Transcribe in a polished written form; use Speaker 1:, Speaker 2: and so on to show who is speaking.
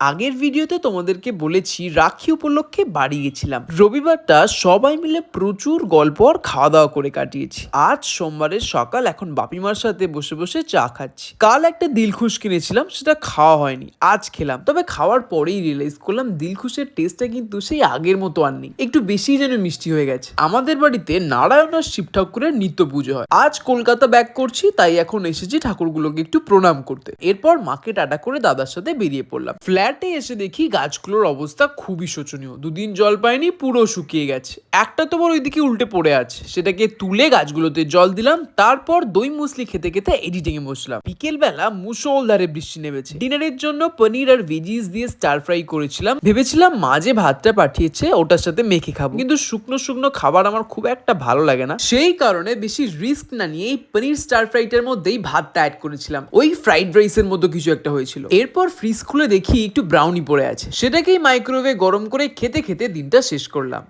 Speaker 1: আগের ভিডিওতে তোমাদেরকে বলেছি রাখি উপলক্ষে বাড়ি গেছিলাম। রবিবারটা সবাই মিলে প্রচুর গল্প আর খাওয়া দাওয়া করে কাটিয়েছি। আজ সোমবারের সকাল, এখন বাপিমার সাথে বসে বসে চা খাচ্ছি। কাল একটা দিলখুশ কিনেছিলাম, সেটা খাওয়া হয়নি, আজ খেলাম। তবে খাওয়ার পরেই রিয়েলাইজ করলাম দিলখুশের টেস্টটা কিন্তু সেই আগের মতো আর নেই, একটু বেশি যেন মিষ্টি হয়ে গেছে। আমাদের বাড়িতে নারায়ণ আর শিব ঠাকুরের নিত্য পুজো হয়। আজ কলকাতা ব্যাক করছি, তাই এখন এসেছি ঠাকুরগুলোকে একটু প্রণাম করতে। এরপর মাকে টাটা করে দাদার সাথে বেরিয়ে পড়লাম। ফ্ল্যাটে এসে দেখি গাছগুলোর অবস্থা খুবই শোচনীয়। দুদিন জল পায়নি, পুরো শুকিয়ে গেছে। একটা তো বড় ওইদিকে উল্টে পড়ে আছে, সেটাকে তুলে গাছগুলোতে জল দিলাম। তারপর দই মুসলি খেতে খেতে এডিটিং এ বসলাম। বিকেল বেলা মুষলধারে বৃষ্টি নেমেছে। ডিনারের জন্য পনির আর ভেজিস দিয়ে স্টার ফ্রাই করেছিলাম। ভেবেছিলাম মা যে ভাতটা পাঠিয়েছে ওটার সাথে মেখে খাবো, কিন্তু শুকনো শুকনো খাবার আমার খুব একটা ভালো লাগে না। সেই কারণে বেশি রিস্ক না নিয়ে এই পনির স্টার ফ্রাইটার মধ্যেই ভাতটা অ্যাড করেছিলাম। ওই ফ্রাইড রাইসের মতো কিছু একটা হয়েছিল। এরপর ফ্রিজ খুলে দেখি একটু ব্রাউনি পড়ে আছে, সেটাকেই মাইক্রোওয়েভে গরম করে খেতে খেতে দিনটা শেষ করলাম।